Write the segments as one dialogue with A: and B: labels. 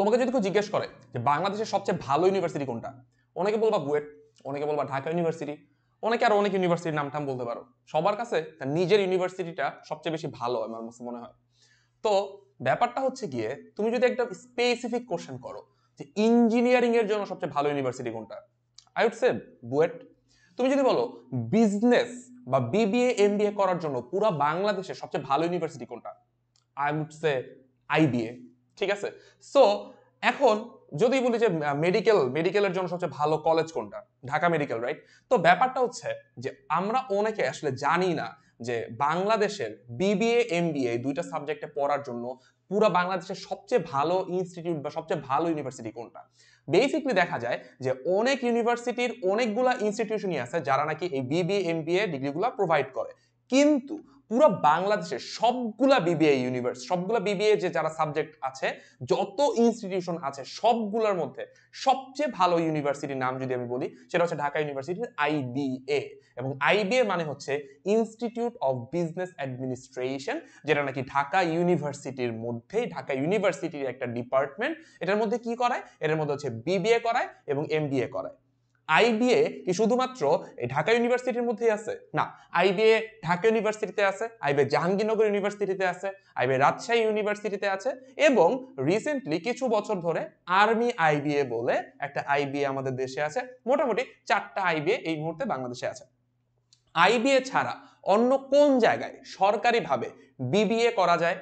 A: তোমাকে যদি কেউ জিজ্ঞেস করে যে বাংলাদেশের সবচেয়ে ভালো ইউনিভার্সিটি কোনটা, অনেকে বলবা বুয়েট, অনেকে বলবা ঢাকা ইউনিভার্সিটি, অনেকে আরো অনেক ইউনিভার্সিটির নাম টাম বলতে পারো। সবার কাছে তার নিজের ইউনিভার্সিটিটা সবচেয়ে বেশি ভালো আমার মনে হয়। তো ব্যাপারটা হচ্ছে গিয়ে তুমি যদি একটা স্পেসিফিক কোশ্চেন করো যে ইঞ্জিনিয়ারিং এর জন্য সবচেয়ে ভালো ইউনিভার্সিটি কোনটা, আই উড সে বুয়েট। তুমি যদি বলো বিজনেস বা বিবিএ এমবিএ করার জন্য পুরো বাংলাদেশের সবচেয়ে ভালো ইউনিভার্সিটি কোনটা, আই উড সে আইবিএ। ঠিক আছে। সো এখন যদি বলি যে মেডিকেলের জন্য সবচেয়ে ভালো কলেজ কোনটা, ঢাকা মেডিকেল, রাইট? তো ব্যাপারটা হচ্ছে যে আমরা অনেকে আসলে জানি না যে বাংলাদেশের বিবিএ এমবিএ দুইটা সাবজেক্টে পড়ার জন্য পুরো বাংলাদেশের সবচেয়ে ভালো ইনস্টিটিউট বা সবচেয়ে ভালো ইউনিভার্সিটি কোনটা। বেসিকলি দেখা যায় যে অনেক ইউনিভার্সিটির অনেকগুলা ইনস্টিটিউশনই আছে যারা নাকি এই বিবিএ এমবিএ ডিগ্রিগুলো প্রোভাইড করে, কিন্তু পুরো বাংলাদেশের সবগুলা বিবিএ যে যারা সাবজেক্ট আছে, যত ইনস্টিটিউশন আছে সবগুলোর মধ্যে সবচেয়ে ভালো ইউনিভার্সিটির নাম যদি আমি বলি সেটা হচ্ছে ঢাকা ইউনিভার্সিটির আইবিএ। এবং আইবিএ মানে হচ্ছে ইনস্টিটিউট অফ বিজনেস অ্যাডমিনিস্ট্রেশন, যেটা নাকি ঢাকা ইউনিভার্সিটির মধ্যেই, ঢাকা ইউনিভার্সিটির একটা ডিপার্টমেন্ট। এটার মধ্যে কি করায়? এটার মধ্যে হচ্ছে বিবিএ করায় এবং এমবিএ করায়। আইবিএ কি শুধুমাত্র এই ঢাকা ইউনিভার্সিটির মধ্যেই আছে? না, আইবিএ ঢাকা ইউনিভার্সিটিতে আছে, আইবিএ জাহাঙ্গীরনগর ইউনিভার্সিটিতে আছে, আইবিএ রাজশাহী ইউনিভার্সিটিতে আছে, এবং রিসেন্টলি কিছু বছর ধরে আর্মি আইবিএ বলে একটা আইবিএ আমাদের দেশে আছে। মোটামুটি 4টা আইবিএ এই মুহূর্তে বাংলাদেশে আছে। আইবিএ ছাড়া অন্য কোন জায়গায় সরকারিভাবে বিবিএ করা যায়?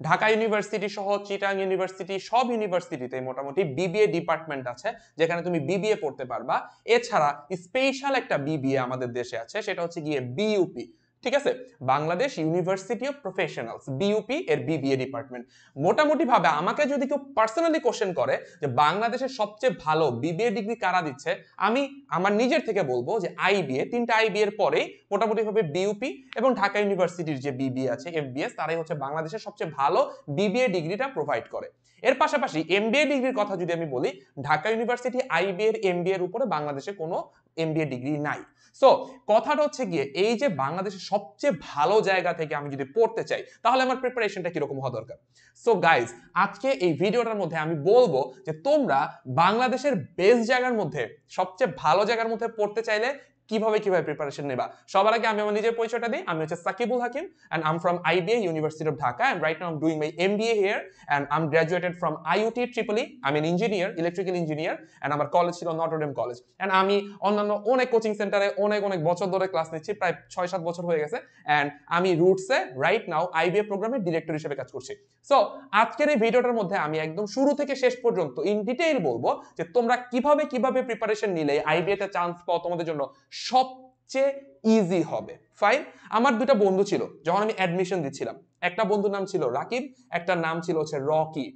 A: ঢাকা ইউনিভার্সিটি সহ চিটাং ইউনিভার্সিটি, সব ইউনিভার্সিটিতে মোটামুটি বিবিএ ডিপার্টমেন্ট আছে যেখানে তুমি বিবিএ পড়তে পারবা। এছাড়া স্পেশাল একটা বিবিএ আমাদের দেশে আছে, সেটা হচ্ছে গিয়ে বিইউপি। ঠিক আছে, Bangladesh university of professionals, BUP এর বিবিএ ডিপার্টমেন্ট। মোটামুটি ভাবে আমাকে যদি কেউ পার্সোনালি কোশ্চেন করে যে বাংলাদেশের সবচেয়ে ভালো বিবিএ ডিগ্রি কারা দিচ্ছে, আমি আমার নিজের থেকে বলবো যে আইবিএ, 3টা আইবিএ এর পরেই মোটামুটি ভাবে বিইউপি এবং ঢাকা ইউনিভার্সিটির যে বিবিএ আছে এফবিএস, তারাই হচ্ছে বাংলাদেশের সবচেয়ে ভালো বিবিএ ডিগ্রিটা প্রোভাইড করে। এর পাশাপাশি এমবিএ ডিগ্রির কথা যদি আমি বলি, ঢাকা ইউনিভার্সিটি আইবিএ এর এমবিএ এর উপরে বাংলাদেশে কোনো এমবিএ ডিগ্রি নাই। সো কথাটা হচ্ছে গিয়ে এই যে বাংলাদেশের সবচেয়ে ভালো জায়গা থেকে আমি যদি পড়তে চাই তাহলে আমার প্রিপারেশনটা কিরকম হওয়া দরকার। সো গাইজ, আজকে এই ভিডিওটার মধ্যে আমি বলবো যে তোমরা বাংলাদেশের বেস্ট জায়গার মধ্যে, সবচেয়ে ভালো জায়গার মধ্যে পড়তে চাইলে কিভাবে প্রিপারেশন নেবা। সবার আগে আমি আমার নিজের পরিচয়টা দিই। আমি হচ্ছে সাকিবুল হাকিম and I'm from IBA University of Dhaka, and right now I'm doing my MBA here and I'm graduated from IUT Tripoli. I'm an engineer, electrical engineer, and আমার কলেজ ছিল নটর ডেম কলেজ। and আমি অন্যান্য অনেক coaching সেন্টারে অনেক বছর ধরে class নিচ্ছি, প্রায় 6-7 বছর হয়ে গেছে। and আমি রুটসে রাইট নাও IBA প্রোগ্রামের ডিরেক্টর হিসেবে কাজ করছি। সো আজকের এই ভিডিওটার মধ্যে আমি একদম শুরু থেকে শেষ পর্যন্ত ইন ডিটেইল বলবো যে তোমরা কিভাবে প্রিপারেশন নিলে IBA তে চান্স পাও তোমাদের জন্য সবচেয়ে ইজি হবে। ফাইন। আমার দুটো বন্ধু ছিল যখন আমি অ্যাডমিশন দিচ্ছিলাম, একটা বন্ধুর নাম ছিল রাকিব, একটা নাম ছিল হচ্ছে রকি।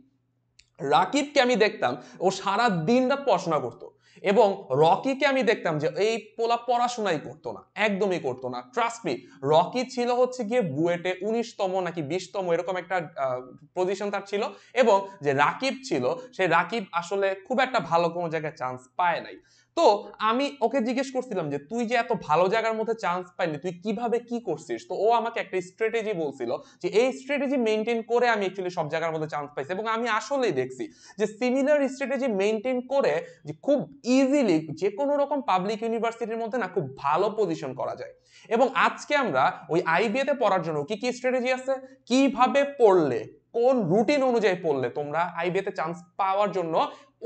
A: রাকিবকে আমি দেখতাম ও সারা দিন রাত পড়াশোনা করতো, এবং রকিকে আমি দেখতাম যে এই পোলা পড়াশোনাই করতো না, একদমই করতো না। ট্রাস্ট মি, রকি ছিল হচ্ছে গিয়ে বুয়েটে 19তম নাকি 20তম এরকম একটা পজিশন তার ছিল, এবং যে রাকিব ছিল সেই রাকিব আসলে খুব একটা ভালো কোনো জায়গায় চান্স পায় নাই। তো আমি ওকে জিজ্ঞেস করছিলাম যে তুই যে এত ভালো জায়গার মধ্যে চান্স পাইলি তুই কিভাবে কি করছিস। তো ও আমাকে একটা স্ট্র্যাটেজি বলছিল যে এই স্ট্র্যাটেজি মেইনটেইন করে আমি অ্যাকচুয়ালি সব জায়গার মধ্যে চান্স পাইছি, এবং আমি আসলেই দেখছি যে সিমিলার স্ট্র্যাটেজি মেইনটেইন করে যে খুব ইজিলি যে কোনো রকম পাবলিক ইউনিভার্সিটির মধ্যে না খুব ভালো পজিশন করা যায়। এবং আজকে আমরা ওই আইবিএ তে পড়ার জন্য কি স্ট্র্যাটেজি আছে, কিভাবে পড়লে, কোন রুটিন অনুযায়ী পড়লে তোমরা আইবিএ তে চান্স পাওয়ার জন্য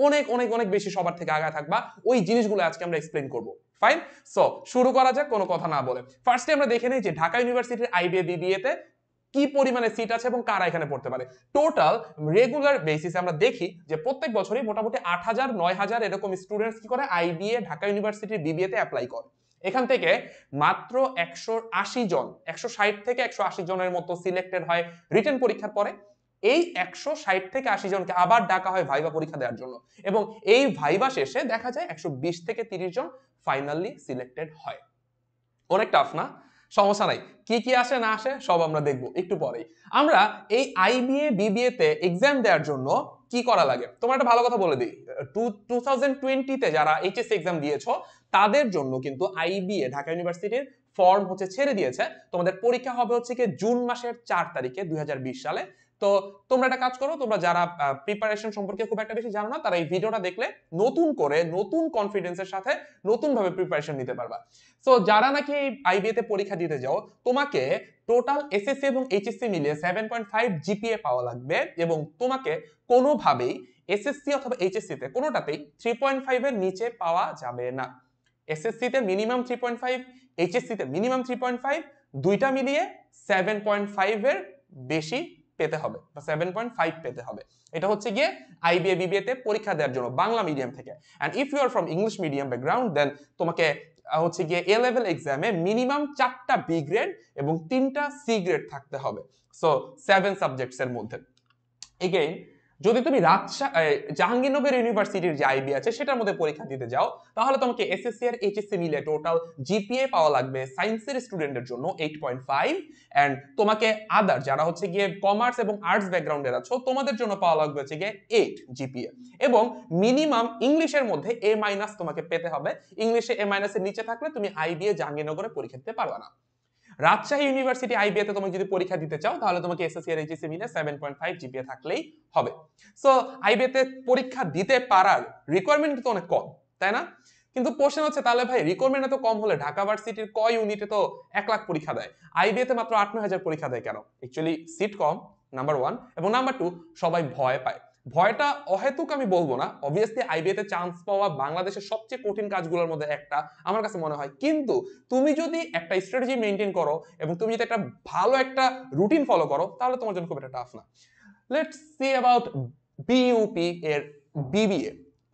A: অনেক বেশি সবার থেকে আগায় থাকবা, ওই জিনিসগুলো আজকে আমরা এক্সপ্লেইন করব। ফাইন। সো শুরু করা যাক কোনো কথা না বলে। ফার্স্টে আমরা দেখে নেই যে ঢাকা ইউনিভার্সিটির আইবিএ বিবিএ তে কি পরিমাণে সিট আছে এবং কারা এখানে পড়তে পারে। টোটাল রেগুলার বেসিসে আমরা দেখি যে প্রত্যেক বছরই মোটামুটি 8,000-9,000 এরকম স্টুডেন্টস কি করে আইবিএ ঢাকা ইউনিভার্সিটির বিবিএ তে অ্যাপ্লাই করে। এখান থেকে মাত্র 180 জন, 160 থেকে 180 জনের মতো সিলেক্টেড হয় রিটেন পরীক্ষার পরে। এই 160 থেকে 80 জনকে আবার ডাকা হয় ভাইবা পরীক্ষা দেওয়ার জন্য, এবং এই ভাইবা শেষে দেখা যায় 120 থেকে 30 জন ফাইনালি সিলেক্টেড হয়। অনেক টাফ না? সমস্যা নাই, কি আসে না আসে সব আমরা দেখবো একটু পরেই। আমরা এই আইবিএ বিবিএ তে এক্সাম দেওয়ার জন্য কি করা লাগে তোমার একটা ভালো কথা বলে দিই। 2020 তে যারা এইচএসসি এক্সাম দিয়েছো তাদের জন্য কিন্তু আইবিএ ঢাকা ইউনিভার্সিটির ফর্ম হচ্ছে ছেড়ে দিয়েছে। তোমাদের পরীক্ষা হবে হচ্ছে কি জুন মাসের 4 তারিখে 2020 সালে। তো তোমরা একটা কাজ করো, তোমরা যারা প্রিপারেশন সম্পর্কে খুব একটা বেশি জানো না, তারা এই ভিডিওটা দেখলে নতুন করে নতুন কনফিডেন্সের সাথে নতুন ভাবে প্রিপারেশন নিতে পারবা। সো যারা নাকি আইবিএ তে পরীক্ষা দিতে যাও, তোমাকে টোটাল এসএসসি এবং এইচএসসি মিলিয়ে 7.5 জিপিএ পাওয়া লাগবে, এবং তোমাকে কোনোভাবেই এসএসসি অথবা এইচএসসি তে কোনোটাতেই 3.5 এর নিচে পাওয়া যাবে না। এসএসসি তে মিনিমাম 3.5, এইচএসসি তে মিনিমাম 3.5, দুইটা মিলিয়ে 7.5 এর বেশি পেতে হবে বা 7.5 পেতে হবে। এটা হচ্ছে গিয়ে আইবিএ বিবিএ তে পরীক্ষা দেওয়ার জন্য বাংলা মিডিয়াম থেকে। And if you are from English medium background, then তোমাকে হচ্ছে গিয়ে এ লেভেল এক্সামে মিনিমাম 4টা বি গ্রেড এবং 3টা সি গ্রেড থাকতে হবে, সো 7 সাবজেক্টস এর মধ্যে। এগেইন যদি তুমি জাহাঙ্গীরনগর ইউনিভার্সিটির যে আইবি আছে সেটার মধ্যে পরীক্ষা দিতে যাও, তাহলে তোমাকে এসএসসি আর এইচএসসি মিলে টোটাল জিপিএ পাওয়া লাগবে সায়েন্সের স্টুডেন্টের জন্য 8.5, এন্ড তোমাকে আদার যারা হচ্ছে গিয়ে কমার্স এবং আর্টস ব্যাকগ্রাউন্ডের আছো তোমাদের জন্য পাওয়া লাগবে হচ্ছে গিয়ে 8 জিপিএ, এবং মিনিমাম ইংলিশের মধ্যে এ মাইনাস তোমাকে পেতে হবে। ইংলিশে এ মাইনাসের নিচে থাকলে তুমি আইবিএ জাহাঙ্গীরনগরে পরীক্ষা দিতে পারবে না। রাজশাহী ইউনিভার্সিটি আইবিএ তে তুমি যদি পরীক্ষা দিতে চাও, তাহলে তোমাকে এসএসসি আর এইচএসসি মিলে 7.5 জিপিএ থাকলেই হবে। সো আইবিএ তে পরীক্ষা দিতে পারার রিকোয়ারমেন্ট তো অনেক কম, তাই না? কিন্তু প্রশ্ন হচ্ছে, তাহলে ভাই রিকোয়ারমেন্ট এত কম হলে ঢাকা ভার্সিটির কয় ইউনিটে তো 1 লাখ পরীক্ষা দেয়, আইবিএ তে মাত্র 8-9 হাজার পরীক্ষা দেয় কেন? অ্যাকচুয়ালি সিট কম, নাম্বার 1, এবং নাম্বার 2 সবাই ভয় পায়। ভয়টা অহেতুক আমি বলবো না, অবভিয়াসলি আইবিএ তে চান্স পাওয়া বাংলাদেশের সবচেয়ে কঠিন কাজগুলোর মধ্যে একটা আমার কাছে মনে হয়, কিন্তু তুমি যদি একটা স্ট্র্যাটেজি মেইনটেইন করো এবং তুমি যদি একটা ভালো একটা রুটিন ফলো করো, তাহলে তোমার জন্য খুব একটা টাফ না। লেটস সি অ্যাবাউট বিইউপি এর বিবিএ,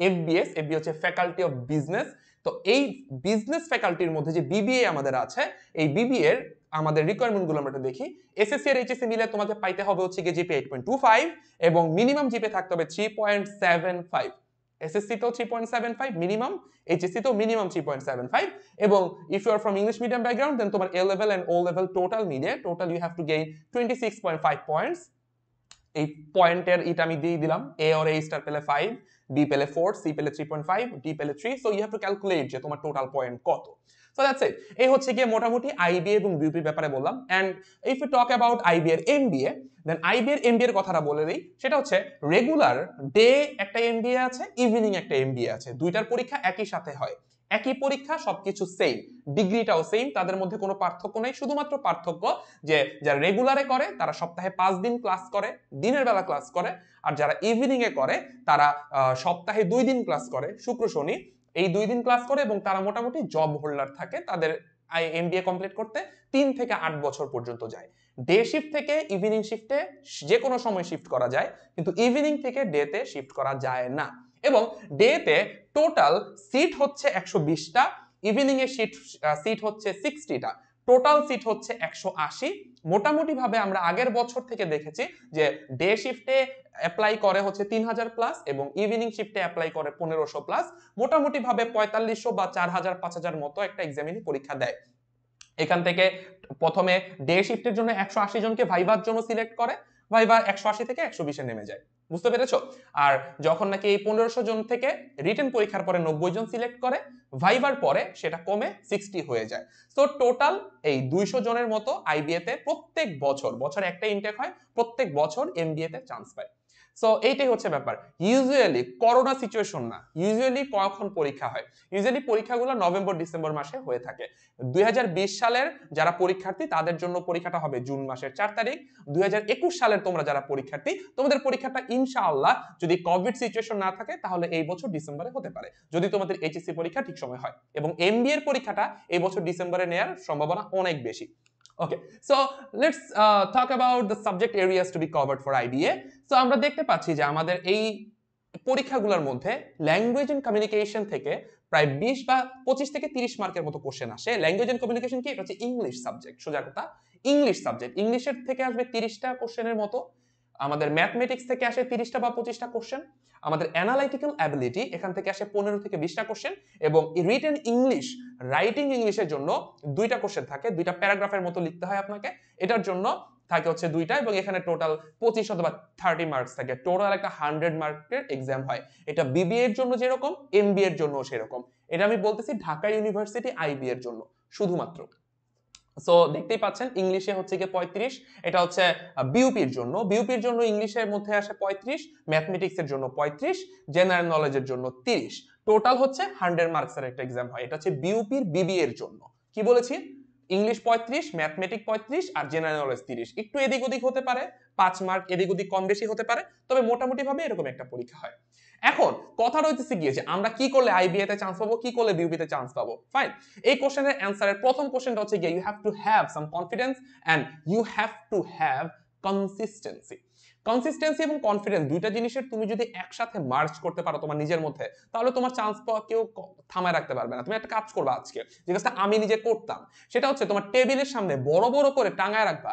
A: এফবিএস। এফবিএ হচ্ছে ফ্যাকাল্টি অফ বিজনেস। তো এই বিজনেস ফ্যাকাল্টির মধ্যে যে বিবিএ আমাদের আছে, এই বিবিএ এর আমাদের রিকোয়ারমেন্ট গুলো আমরা দেখি। এসএসসি আর এইচএসসি মিলে তোমাকে পাইতে হবে হচ্ছে গিয়ে জিপিএ 8.25 এবং মিনিমাম জিপিএ থাকতে হবে 3.75। এসএসসি তো 3.75 মিনিমাম, এইচএসসি তো মিনিমাম 3.75, এবং if you are from English medium background, then তোমার A level and O level total মিলিয়ে total you have to gain 26.5 points. এই পয়েন্টের এটা আমি দিয়ে দিলাম, এ অর এ স্টার পেলে 5, বি পেলে 4, সি পেলে 3.5, ডি পেলে 3, so you have to calculate যে তোমার টোটাল পয়েন্ট কত। So that's it. এই হচ্ছে গিয়ে মোটামুটি আইবিএ এবং বিউপি ব্যাপারে বললাম। And if you talk about IBA এর এমবিএ, দেন আইবিএ এর এমবিএ এর কথাটা বলে দেই। সেটা হচ্ছে রেগুলার ডে একটা এমবিএ আছে, ইভিনিং একটা এমবিএ আছে, দুইটার পরীক্ষা একই সাথে হয়। একই পরীক্ষা, সবকিছু সেম, ডিগ্রিটাও সেম, তাদের মধ্যে কোনো পার্থক্য নেই। শুধুমাত্র পার্থক্য যে যারা রেগুলারে করে তারা সপ্তাহে 5 দিন ক্লাস করে, দিনের বেলা ক্লাস করে, আর যারা ইভিনিং এ করে তারা সপ্তাহে 2 দিন ক্লাস করে, শুক্র শনি, এই 2 দিন ক্লাস করে, এবং তারা মোটামুটি জব হোল্ডার থাকে। তাদের এমবিএ কমপ্লিট করতে 3 থেকে 8 বছর পর্যন্ত যায়। ডে শিফট থেকে ইভিনিং শিফটে যে কোনো সময় শিফট করা যায়, কিন্তু ইভিনিং থেকে ডে তে শিফট করা যায় না। এবং ডে তে টোটাল সিট হচ্ছে 120টা, ইভিনিং এ সিট হচ্ছে 60টা, টোটাল সিট হচ্ছে 180। মোটামুটি ভাবে আমরা আগের বছর থেকে দেখেছি যে ডে শিফটে অ্যাপ্লাই করে হচ্ছে 3000 প্লাস এবং ইভিনিং শিফটে অ্যাপ্লাই করে 1500 প্লাস। মোটামুটি ভাবে 4500 বা 4000 5000 মতো একটা এক্সামিনি পরীক্ষা দেয়। এখান থেকে প্রথমে ডে শিফটের জন্য 180 জনকে ভাইবার জন্য সিলেক্ট করে, ভাইবার 180 থেকে 120 এ নেমে যায়। বুঝতে পেরেছো? আর যখন নাকি এই 1500 জন থেকে রিটেন পরীক্ষার পরে 90 জন সিলেক্ট করে, ভাইবার পরে সেটা কমে 60 হয়ে যায়। সো টোটাল এই 200 জনের মতো আইবিএ তে প্রত্যেক বছর একটা ইনটেক হয়, প্রত্যেক বছর এমবিএ তে চান্স পায়। সো এইটাই হচ্ছে ব্যাপার। ইউজুয়ালি করোনা সিচুয়েশন না, ইউজুয়ালি কখন পরীক্ষা হয়, ইউজুয়ালি পরীক্ষাগুলো নভেম্বর ডিসেম্বর মাসে হয়ে থাকে। 2020 সালের যারা পরীক্ষার্থী তাদের জন্য পরীক্ষাটা হবে জুন মাসের 4 তারিখ। 2021 সালের তোমরা যারা পরীক্ষার্থী, তোমাদের পরীক্ষাটা ইনশাআল্লাহ যদি কোভিড সিচুয়েশন না থাকে তাহলে এই বছর ডিসেম্বরে হতে পারে, যদি তোমাদের এইচএসসি পরীক্ষা ঠিক সময় হয়। এবং এমবিএ এর পরীক্ষাটা এই বছর ডিসেম্বরে নেওয়ার সম্ভাবনা অনেক বেশি। Okay, so let's talk about the subject areas to be covered for IBA. So আমরা দেখতে পাচ্ছি যে আমাদের এই পরীক্ষাগুলোর মধ্যে ল্যাঙ্গুয়েজ এন্ড কমিউনিকেশন থেকে প্রায় 20 বা 25 থেকে 30 মার্কের মতো কোশ্চেন আসে। ল্যাঙ্গুয়েজ এন্ড কমিউনিকেশন কি? এটা হচ্ছে ইংলিশ সাবজেক্ট, সোজা কথা ইংলিশ সাবজেক্ট। ইংলিশের থেকে আসবে 30টা কোশ্চেনের মতো। আমাদের ম্যাথমেটিক্স থেকে আসে 30টা বা 25টা কোশ্চেন। আমাদের অ্যানালাইটিক্যাল অ্যাবিলিটি এখান থেকে আসে 15 থেকে 20টা কোশ্চেন, এবং রিটেন ইংলিশ, রাইটিং ইংলিশের জন্য 2টা কোশ্চেন থাকে, 2টা প্যারাগ্রাফের মতো লিখতে হয় আপনাকে, এটার জন্য থাকে হচ্ছে 2টা, এবং এখানে টোটাল 25 অথবা 30 মার্কস থাকে। টোটাল একটা 100 মার্কের এক্সাম হয়। এটা বিবিএ এর জন্য যেরকম, এমবিএ এর জন্য সেরকম। এটা আমি বলতেছি ঢাকা ইউনিভার্সিটি আইবি এর জন্য শুধুমাত্র। সো দেখতেই পাচ্ছেন ইংলিশে হচ্ছে গিয়ে 35, এটা হচ্ছে বিউপির জন্য। বিউপির জন্য ইংলিশের মধ্যে আসে 35, ম্যাথমেটিক্সের জন্য 35, জেনারেল নলেজের জন্য 30। টোটাল হচ্ছে 100 মার্কসের একটা এক্সাম হয়। এটা হচ্ছে বিউপির বিবি এর জন্য। কি বলেছি? ইংলিশ 35, ম্যাথমেটিক 35 আর জেনারেল নলেজ 30। একটু এদিক ওদিক হতে পারে, 5 মার্ক এদিক ওদিক কম বেশি হতে পারে, তবে মোটামুটি ভাবে এরকম একটা পরীক্ষা হয়। এখন কথা রইতেছে গিয়ে যে আমরা কি করলে আইবিএ তে চান্স পাবো, কি করলে বিউপি তে চান্স পাবো। ফাইন, এই কোশ্চেনের অ্যানসারের প্রথম কোশ্চেনটা হচ্ছে গিয়ে you have to have some confidence and you have to have consistency. Consistency এবং কনফিডেন্স দুইটা জিনিসের তুমি যদি একসাথে মার্চ করতে পারো তোমার নিজের মধ্যে, তাহলে তোমার চান্স পাওয়া কেউ থামায় রাখতে পারবে না। তুমি একটা কাজ করবা আজকে, যে কাজটা আমি নিজে করতাম, সেটা হচ্ছে তোমার টেবিলের সামনে বড় বড় করে টাঙায় রাখবা,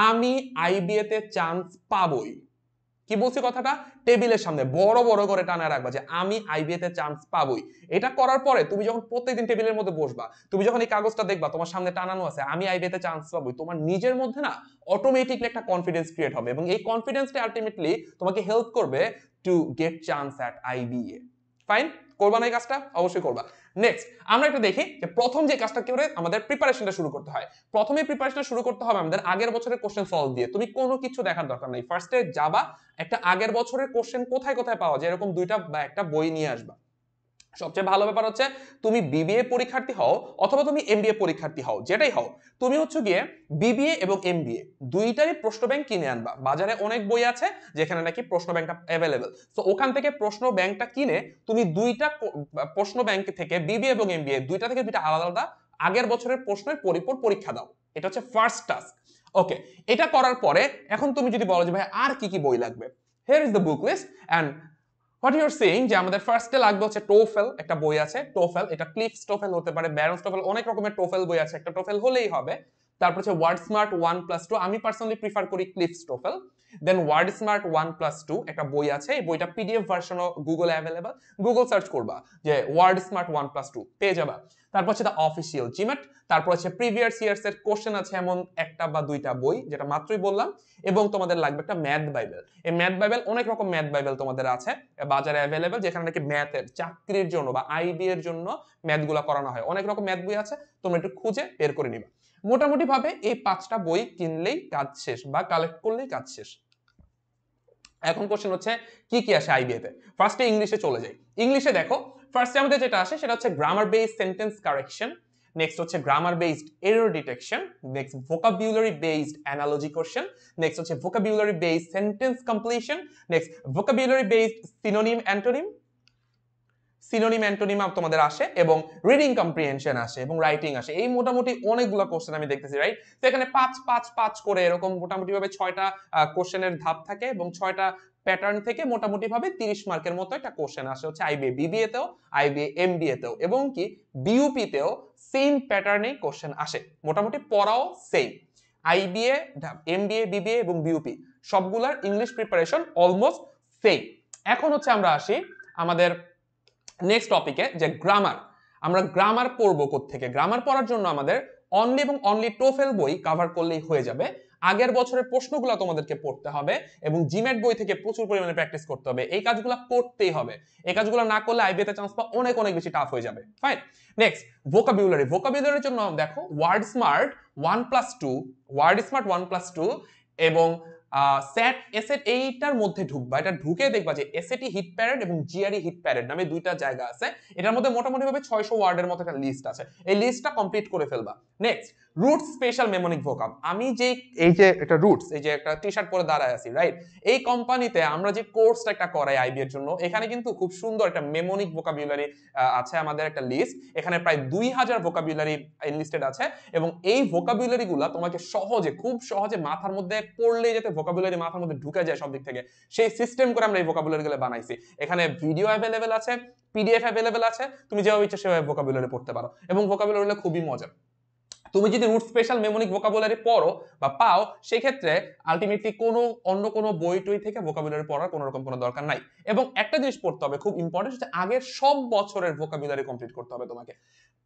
A: আমি আইবিএ তে চান্স পাবোই। কি বলছি কথাটা? টেবিলের সামনে বড় বড় করে টানা রাখবা যে আমি আইবিএ তে চান্স পাবোই। এটা করার পরে তুমি যখন প্রত্যেকদিন টেবিলের মধ্যে বসবা, তুমি যখন এই কাগজটা দেখবা তোমার সামনে টানানো আছে আমি আইবিএ তে চান্স পাবোই, তোমার নিজের মধ্যে না অটোমেটিকলি একটা কনফিডেন্স ক্রিয়েট হবে, এবং এই কনফিডেন্সটা আলটিমেটলি তোমাকে হেল্প করবে to get chance at IBA. Fine, করবা না এই কাজটা? অবশ্যই করবা। নেক্সট আমরা একটা দেখি যে প্রথম যে কাজটা করে আমাদের প্রিপারেশনটা শুরু করতে হয়। প্রথমে প্রিপারেশনটা শুরু করতে হবে আমাদের আগের বছরের কোশ্চেন সলভ দিয়ে। তুমি কোনো কিছু দেখার দরকার নাই, ফার্স্টে যাবা একটা আগের বছরের কোশ্চেন কোথায় কোথায় পাওয়া যায় এরকম দুইটা বা একটা বই নিয়ে আসবা। সবচেয়ে ভালো ব্যাপার হচ্ছে তুমি বিবিএ পরীক্ষার্থী হও অথবা তুমি এমবিএ পরীক্ষার্থী হও, যেটাই হও, তুমি হচ্ছে গিয়ে বিবিএ এবং এমবিএ দুইটারই প্রশ্ন ব্যাংক কিনে আনবা। বাজারে অনেক বই আছে যেখানে নাকি প্রশ্ন ব্যাংকটা অ্যাভেলেবেল, তো ওখান থেকে প্রশ্ন ব্যাংকটা কিনে তুমি দুইটা প্রশ্ন ব্যাংক থেকে বিবিএ এবং এমবিএ দুইটা থেকে দুইটা আলাদা আলাদা আগের বছরের প্রশ্নের পরিপূর পরীক্ষা দাও। এটা হচ্ছে ফার্স্ট টাস্ক। ওকে, এটা করার পরে এখন তুমি যদি বলো যে ভাই আর কি কি বই লাগবে, here is the book list and what you are saying যে আমাদের ফার্স্টে লাগবে হচ্ছে টোফেল, একটা বই আছে টোফেল, এটা ক্লিফস টোফেল হতে পারে, ব্যারন্স টোফেল, অনেক রকমের টোফেল বই আছে, একটা টোফেল হলেই হবে। তারপর হচ্ছে ওয়ার্ড স্মার্ট 1+2, আমি পার্সোনালি প্রিফার করি ক্লিফস টোফেল। দেন ওয়ার্ড স্মার্ট 1+2 একটা বই আছে, এই বইটা পিডিএফ ভার্সনও গুগলে অ্যাভেলেবল, গুগল সার্চ করবা যে ওয়ার্ড স্মার্ট 1+2 পেয়ে যাবা। তারপর হচ্ছে দ্য অফিসিয়াল জিমেট, তারপর হচ্ছে প্রিভিয়াস ইয়ার্স এর কোশ্চেন আছে এমন একটা বা দুইটা বই যেটা মাত্রই বললাম, এবং তোমাদের লাগবে একটা ম্যাথ বাইবেল। এই ম্যাথ বাইবেল, অনেক রকম ম্যাথ বাইবেল তোমাদের আছে বাজারে অ্যাভেলেবেল, যেখানে নাকি ম্যাথের চাকরির জন্য বা আইবি এর জন্য ম্যাথগুলো করানো হয়। অনেক রকম ম্যাথ বই আছে, তোমরা একটু খুঁজে বের করে নিবা। মোটামুটি ভাবে এই 5টা বই কিনলেই কাজ শেষ বা কালেক্ট করলেই কাজ শেষ। এখন কোশ্চেন হচ্ছে কি কি আসে আইবিএ তে। ফার্স্টে ইংলিশে চলে যাই। ইংলিশে দেখো ফার্স্টে আমাদের যেটা আসে সেটা হচ্ছে grammar based sentence correction, next হচ্ছে grammar based error detection, next vocabulary based analogy question, next হচ্ছে vocabulary based sentence completion, next vocabulary based synonym antonym, synonym antonym তোমাদের আসে, এবং রিডিং কম্প্রিহেনশন আসে, এবং রাইটিং আসে। এই মোটামুটি অনেকগুলো কোশ্চেন আমি দেখতেছি, রাইট? তো এখানে 5 করে এরকম মোটামুটি ভাবে 6টা কোশ্চেনের ধাপ থাকে, এবং 6টা প্যাটার্ন থেকে মোটামুটি ভাবে 30 মার্কের মতো একটা কোশ্চেন আসে হচ্ছে আইবিএ বিবিএ তেও, আইবিএ এমবিএ তেও, এবং কি বিইউপি তেও সেম প্যাটার্নেই কোশ্চেন আসে। মোটামুটি পড়াও সেম। আইবিএ, এমবিএ, বিবিএ এবং বিইউপি সবগুলার ইংলিশ প্রিপারেশন অলমোস্ট সেম। এখন হচ্ছে আমরা আসি আমাদের নেক্সট টপিকে, যে গ্রামার। আমরা গ্রামার পড়বো কোত্থেকে? গ্রামার পড়ার জন্য আমাদের অনলি এবং অনলি টোফেল বই কভার করলেই হয়ে যাবে। আগের বছরের প্রশ্নগুলো তোমাদেরকে পড়তে হবে, এবং জিমেট বই থেকে প্রচুর পরিমাণে প্র্যাকটিস করতে হবে। এই কাজগুলো করতেই হবে, এই কাজগুলো না করলে আইবিএ তে চান্স পাওয়া অনেক অনেক বেশি টাফ হয়ে যাবে। Fine, next vocabulary. ভোকাবুলারির জন্য দেখো ওয়ার্ড স্মার্ট 1+2, ওয়ার্ড স্মার্ট 1+2 এবং সেট এসেট এইটার মধ্যে ঢুকবা। এটা ঢুকে দেখবা যে এসএটি হিট প্যারেড এবং জিআরই হিট প্যারেড নামে দুইটা জায়গা আছে। এটার মধ্যে মোটামুটি ভাবে 600 ওয়ার্ডের মতো একটা লিস্ট আছে, এই লিস্টটা কমপ্লিট করে ফেলবা। Next roots special mnemonic vocab. আমি যে এই যে এটা রুটস, এই যে একটা টি শার্ট পরে দাঁড়ায় আছি, রাইট? এই কোম্পানিতে আমরা যে কোর্সটা একটা করাই আইবি এর জন্য, এখানে কিন্তু খুব সুন্দর একটা মেমোনিক ভোকাবুলারি আছে, আমাদের একটা লিস্ট। এখানে প্রায় 2000 ভোকাবুলারি লিস্টেড আছে, এবং এই ভোকাবুলারি গুলা তোমাকে সহজে, খুব সহজে মাথার মধ্যে পড়লে যাতে ভোকাবুলারি মাথার মধ্যে ঢুকে যায় সব দিক থেকে, সেই সিস্টেম করে আমরা এই ভোকাবুলারি গুলো বানাইছি। এখানে ভিডিও অ্যাভেলেবেল আছে, পিডিএফ অ্যাভেলেবেল আছে, তুমি যেভাবে ইচ্ছা সেভাবে ভোকাবুলারি পড়তে পারো, এবং ভোকাবুলারি গুলো খুবই মজার। তুমি যদি রুট স্পেশাল মেমোনিক ভোকাবুলারি পড়ো বা পাও, সেক্ষেত্রে আলটিমেটলি কোনো অন্য কোনো বই টই থেকে ভোকাবুলারি পড়ার কোনো রকম কোনো দরকার নাই। এবং একটা জিনিস পড়তে হবে খুব ইম্পর্টেন্ট, হচ্ছে আগের সব বছরের ভোকাবুলারি কমপ্লিট করতে হবে তোমাকে।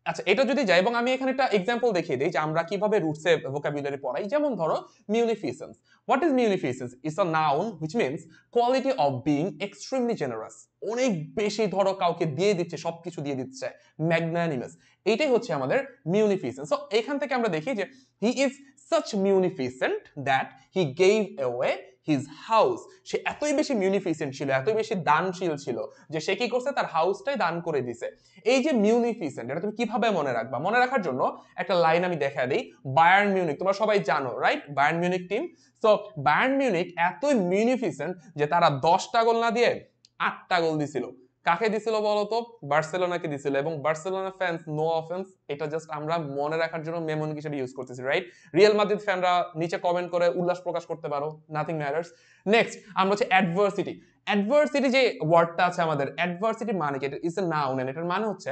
A: আচ্ছা, এটা যদি যাই, এবং আমি এখানে একটা এক্সাম্পল দেখিয়ে দিই যে আমরা কিভাবে রুটসে ভোকাবুলারি পড়াই। যেমন ধরো munificence. What is munificence? It's a noun which means quality of being extremely generous. অনেক বেশি ধরো কাউকে দিয়ে দিচ্ছে, সবকিছু দিয়ে দিচ্ছে, ম্যাগনানিমাস। এইটাই হচ্ছে আমাদের মিউনিফিসেন্স। সো এখানে এইখান থেকে আমরা দেখি যে he is such munificent that he gave away his house. সে এতই বেশি মিউনিফিসেন্ট ছিল, এতই বেশি দানশীল ছিল যে সে কি করছে, তার হাউসটাই দান করে দিছে। এই যে মিউনিফিসেন্ট, এটা তুমি কিভাবে মনে রাখবা? মনে রাখার জন্য একটা লাইন আমি দেখা দিই। বায়ার্ন মিউনিক, তোমরা সবাই জানো right, Bayern Munich team. So Bayern Munich এতই মিউনিফিসেন্ট যে তারা 10টা গোল না দিয়ে 8টা গোল দিছিল। কাকে দিছিল বলতো? বার্সেলোনাকে দিছিল। এবং বার্সেলোনা ফ্যান্স, নো অফেন্স, এটা জাস্ট আমরা মনে রাখার জন্য মেমোনিক হিসেবে ইউজ করতেছি, রাইট? রিয়াল মাদ্রিদ ফ্যানরা নিচে কমেন্ট করে উল্লাস প্রকাশ করতে পারো, নাথিং ম্যাটার্স। নেক্সট আমরা হচ্ছে অ্যাডভার্সিটি। অ্যাডভার্সিটি যে ওয়ার্ডটা আছে আমাদের, অ্যাডভার্সিটি মানে কি? ইটস এ নাউন, এন্ড এটার মানে হচ্ছে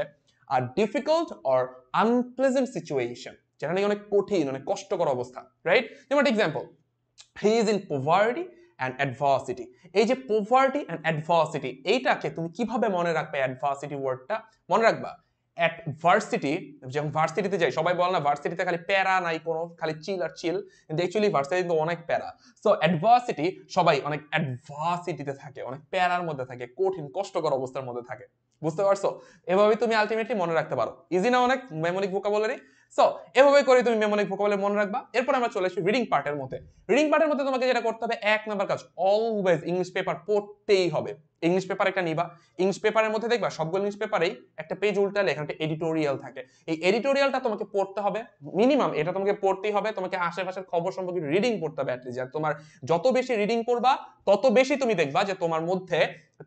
A: আ ডিফিকাল্ট অর আনপ্লেজেন্ট সিচুয়েশন, যেটা নাকি অনেক কঠিন, অনেক কষ্টকর অবস্থা, রাইট? যেমন example, he is in poverty and adversity. এই যে পভার্টি অ্যান্ড অ্যাডভার্সিটি, এইটাকে তুমি কিভাবে মনে রাখবে? অ্যাডভার্সিটি ওয়ার্ডটা মনে রাখবা অ্যাডভার্সিটি, যখন ভার্সিটিতে যাই সবাই বলে না ভার্সিটিতে খালি প্যারা নাই কোনো, খালি চিল আর চিল, কিন্তু অ্যাকচুয়ালি ভার্সিটি কিন্তু অনেক প্যারা। সো অ্যাডভার্সিটি, সবাই অনেক অ্যাডভার্সিটিতে থাকে, অনেক প্যারার মধ্যে থাকে, কঠিন কষ্টকর অবস্থার মধ্যে থাকে। বুঝতে পারছো? এভাবেই তুমি আলটিমেটলি মনে রাখতে পারো। ইজি না অনেক মেমোনিক ভোকাবুলারি? সো এভাবে করে তুমি মেমোনিক ভোকাবুলারি মনে রাখবা। এরপর আমরা চলে আসি রিডিং পার্টের মধ্যে। রিডিং পার্টের মধ্যে তোমাকে যেটা করতে হবে, 1 নাম্বার কাজ, অলওয়েজ ইংলিশ পেপার পড়তেই হবে। ইংলিশ পেপার একটা নিবা, ইংলিশ পেপারের মধ্যে দেখবা সবগুলো ইংলিশ পেপারেই একটা পেজ উল্টালে এখানে একটা এডিটোরিয়াল থাকে। এই এডিটোরিয়ালটা তোমাকে পড়তে হবে মিনিমাম, এটা তোমাকে পড়তেই হবে। তোমাকে আশেপাশের খবর সম্পর্কে রিডিং পড়তে হবে অ্যাটলিস্ট। আর তোমার যত বেশি রিডিং করবা তত বেশি তুমি দেখবা যে তোমার মধ্যে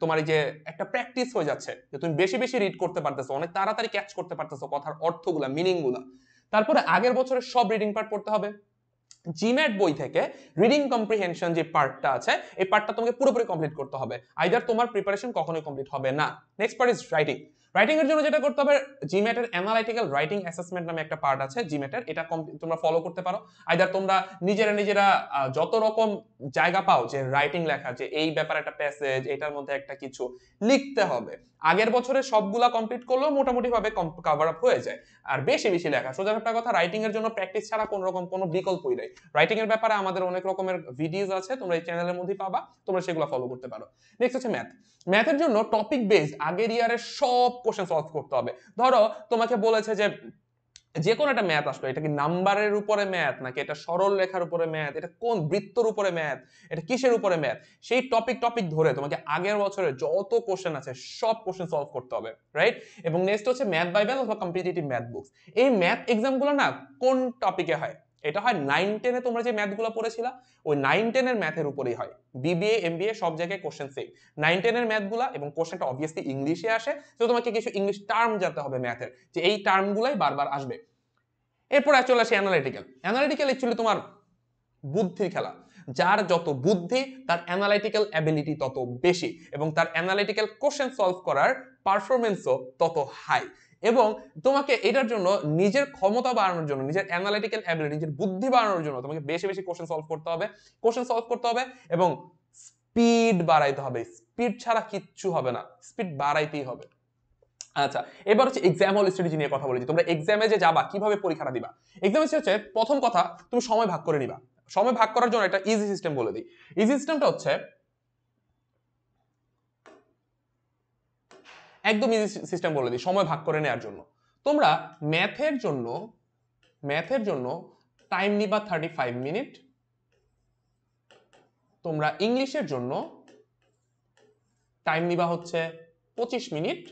A: তোমার এই যে একটা প্র্যাকটিস হয়ে যাচ্ছে, যে তুমি বেশি বেশি রিড করতে পারতেছো, অনেক তাড়াতাড়ি ক্যাচ করতে পারতেছো কথার অর্থগুলা, মিনিংগুলা। তারপরে আগের বছরের সব রিডিং পার্ট পড়তে হবে। জিম্যাট বই থেকে রিডিং কম্প্রিহেনশন যে পার্টটা আছে, এই পার্টটা তোমাকে পুরোপুরি কমপ্লিট করতে হবে, আইদার তোমার প্রিপারেশন কখনোই কমপ্লিট হবে না। Next part is writing. Writing এর জন্য যেটা করতে হবে, জিম্যাটের অ্যানালাইটিক্যাল রাইটিং অ্যাসেসমেন্ট নামে একটা পার্ট আছে জিম্যাটের, এটা তোমরা ফলো করতে পারো। আইদার তোমরা নিজেরা যত রকম জায়গা পাও যে রাইটিং লেখা, যে এই ব্যাপারে একটা প্যাসেজ, এটার মধ্যে একটা কিছু লিখতে হবে, আগের বছরে সবগুলা কমপ্লিট করলেও মোটামুটি ভাবে কভার আপ হয়ে যায়। আর বেশি বেশি লেখা, সোজা একটা কথা, রাইটিং এর জন্য প্র্যাকটিস ছাড়া কোন রকম কোনো বিকল্পই নেই। রাইটিং এর ব্যাপারে আমাদের অনেক রকমের ভিডিওস আছে, তোমরা এই চ্যানেলের মধ্যে পাবা, তোমরা সেগুলো ফলো করতে পারো। নেক্সট হচ্ছে ম্যাথ। ম্যাথের জন্য টপিক বেসড আগের ইয়ারের সব কোশ্চেন সলভ করতে হবে। ধরো তোমাকে বলেছে যে কোনো একটা ম্যাথ আসলো, এটা কি নাম্বারের উপরে ম্যাথ, নাকি এটা সরল রেখার উপরে ম্যাথ, এটা কোন বৃত্তর উপরে ম্যাথ, এটা কিসের উপরে ম্যাথ, সেই টপিক ধরে তোমাকে আগের বছরের যত কোশ্চেন আছে সব কোশ্চেন সলভ করতে হবে, রাইট? এবং নেক্সট হচ্ছে ম্যাথ বাইবেল অথবা কম্পিটিটিভ ম্যাথ বুকস। এই ম্যাথ এক্সামগুলো না কোন টপিকে হয়? এটা হয় 9-10-এ তোমরা যে ম্যাথগুলো পড়েছিলা, ওই 9-10-এর ম্যাথের উপরেই হয়। বিবিএ এমবিএ সব জায়গায় কোশ্চেন সেম 9-10-এর ম্যাথগুলা, এবং কোশ্চেনটা অবভিয়াসলি ইংলিশে আসে, তো তোমাকে কিছু ইংলিশ টার্ম জানতে হবে ম্যাথের, যে এই টার্মগুলাই বারবার আসবে। এরপর চলে আসে অ্যানালাইটিক্যাল। অ্যানালাইটিক্যাল অ্যাকচুয়ালি তোমার বুদ্ধির খেলা। যার যত বুদ্ধি তার অ্যানালাইটিক্যাল অ্যাবিলিটি তত বেশি, এবং তার অ্যানালাইটিক্যাল কোশ্চেন সলভ করার পারফরমেন্সও তত হাই। এবং তোমাকে এটার জন্য নিজের ক্ষমতা বাড়ানোর জন্য, নিজের অ্যানালাইটিক্যাল অ্যাবিলিটি, নিজের বুদ্ধি বাড়ানোর জন্য তোমাকে বেশি বেশি কোশ্চেন সলভ করতে হবে, এবং স্পিড বাড়াইতে হবে। স্পিড ছাড়া কিচ্ছু হবে না, স্পিড বাড়াইতেই হবে। আচ্ছা, এবার হচ্ছে এক্সাম্পল স্ট্র্যাটেজি নিয়ে কথা বলেছি। তোমরা এক্সামে যে যাবা, কিভাবে পরীক্ষাটা দিবা? এক্সাম হচ্ছে প্রথম কথা, তুমি সময় ভাগ করে নিবা। সময় ভাগ করার জন্য একটা ইজি সিস্টেম বলে দিই। ইজি সিস্টেমটা হচ্ছে একদম ইজি সিস্টেম বলে দিই সময় ভাগ করে নেওয়ার জন্য। তোমরা ম্যাথের জন্য টাইম নিবা 35 মিনিট। তোমরা ইংলিশের জন্য টাইম নিবা হচ্ছে 25 মিনিট।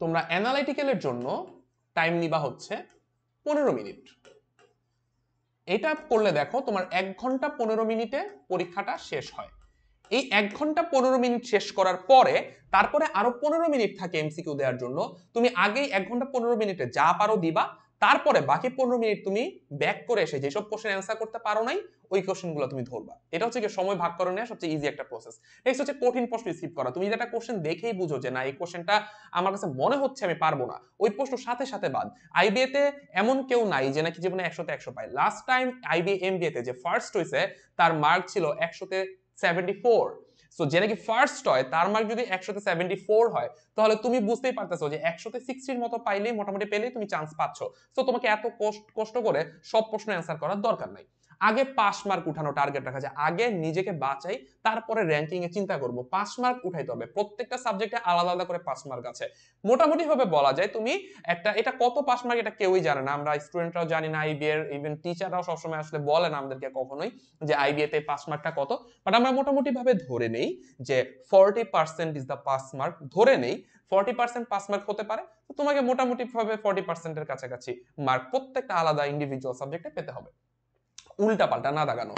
A: তোমরা অ্যানালাইটিক্যালের জন্য টাইম নিবা হচ্ছে 15 মিনিট। এটা করলে দেখো তোমার 1 ঘন্টা 15 মিনিটে পরীক্ষাটা শেষ হয়। এই 1 ঘন্টা 15 মিনিট শেষ করার পরে তারপরে আরো 15 মিনিট থাকে এমসিকিউ দেওয়ার জন্য। তুমি আগেই 1 ঘন্টা 15 মিনিটে যা পারো দিবা, তারপরে বাকি 15 মিনিট তুমি ব্যাক করে এসে যেসব কোশ্চেন অ্যান্সার করতে পারো নাই, ওই কোশ্চেনগুলো তুমি ধরবা। এটা হচ্ছে কি সময় ভাগ করে নেওয়া সবচেয়ে ইজি একটা প্রসেস। নেক্সট হচ্ছে কঠিন প্রশ্ন স্কিপ করা। তুমি যদি একটা কোশ্চেন দেখেই বুঝো যে না, এই কোশ্চেনটা আমার কাছে মনে হচ্ছে আমি পারবো না, ওই প্রশ্ন সাথে সাথে বাদ। আইবিএ তে এমন কেউ নাই যে নাকি জীবনে 100-তে 100 পায়। লাস্ট টাইম আইবিএ এমবিএ তে যে ফার্স্ট হয়েছে, তার মার্ক ছিল 100-তে 74। সো যে নাকি ফার্স্ট হয় তার মার্ক যদি 100-তে 74 হয়, তাহলে তুমি বুঝতেই পারতেছো যে 100-তে 60-র মতো পাইলেই মোটামুটি পেলেই তুমি চান্স পাচ্ছ। সো তোমাকে এত কষ্ট করে সব প্রশ্ন অ্যান্সার করার দরকার নাই। আগে পাস মার্ক উঠানো টার্গেট রাখা যায়, আগে নিজেকে বাঁচাই তারপরে র্যাঙ্কিং এ চিন্তা করব। পাস মার্ক উঠাইতে হবে, প্রত্যেকটা সাবজেক্টে আলাদা আলাদা করে পাস মার্ক আছে। মোটামুটি ভাবে বলা যায় তুমি একটা, এটা কত পাস মার্ক এটা কেউই জানে না, আমরা স্টুডেন্টরাও জানি না, আইবি এর ইভেন টিচাররাও সবসময় আসলে বলে না আমাদেরকে কখনোই যে আইবিএ তে পাস মার্কটা কত। বাট আমরা মোটামুটি ভাবে ধরে নেই যে 40% ইজ দ্য পাস মার্ক, ধরে নেই 40% পাস মার্ক হতে পারে। তো তোমাকে মোটামুটি ভাবে 40% এর কাছাকাছি মার্ক প্রত্যেকটা আলাদা ইন্ডিভিজুয়াল সাবজেক্টে পেতে হবে। উল্টাপাল্টা না দাগানো,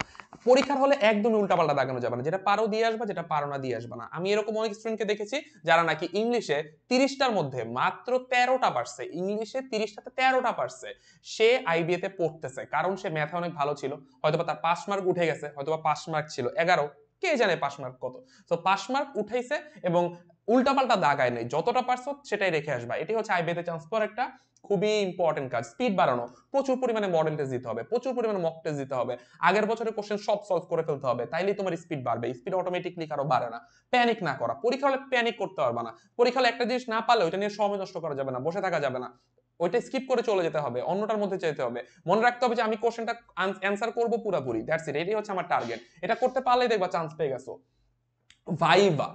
A: পরীক্ষার হলে একদমই উল্টাপাল্টা দাগানো যাবে না, যেটা পারো দিয়ে আসবা, যেটা পারো না দিয়ে আসবা না। আমি এরকম অনেক স্টুডেন্টকে দেখেছি যারা নাকি ইংলিশে 30টার মধ্যে মাত্র 13টা পারছে, ইংলিশে 30টাতে 13টা পারছে, সে আইবিএ তে পড়তেছে কারণ সে ম্যাথে অনেক ভালো ছিল, হয়তোবা তার পাস মার্ক উঠে গেছে, হয়তোবা পাস মার্ক ছিল 11, কে জানে পাস মার্ক কত। তো পাস মার্ক উঠাইছে এবং উল্টাপাল্টা দাগায় নেই, যতটা পারছো সেটাই রেখে আসবা। এটি হচ্ছে আইবিএ তে চান্স পাওয়ার একটা খুবই ইম্পর্টেন্ট কাজ। স্পিড বাড়ানো, প্রচুর পরিমাণে মডেল টেস্ট দিতে হবে, প্রচুর পরিমাণে মক টেস্ট দিতে হবে, আগের বছরের কোশ্চেন সব সলভ করে ফেলতে হবে, তাইলেই তোমার স্পিড বাড়বে। স্পিড অটোমেটিকলি কারো বাড়ে না। প্যানিক না করা, পরীক্ষা হলে প্যানিক করতে পারবে না। পরীক্ষা হলে একটা জিনিস না পারলে ওইটা নিয়ে সময় নষ্ট করা যাবে না, বসে থাকা যাবে না, ওইটা স্কিপ করে চলে যেতে হবে, অন্যটার মধ্যে যেতে হবে। মনে রাখতে হবে যে আমি কোশ্চেনটা অ্যান্সার করব পুরোপুরি, দ্যাটস ইট, এটাই হচ্ছে আমার টার্গেট। এটা করতে পারলেই দেখবা চান্স পেয়ে গেছো। Viva,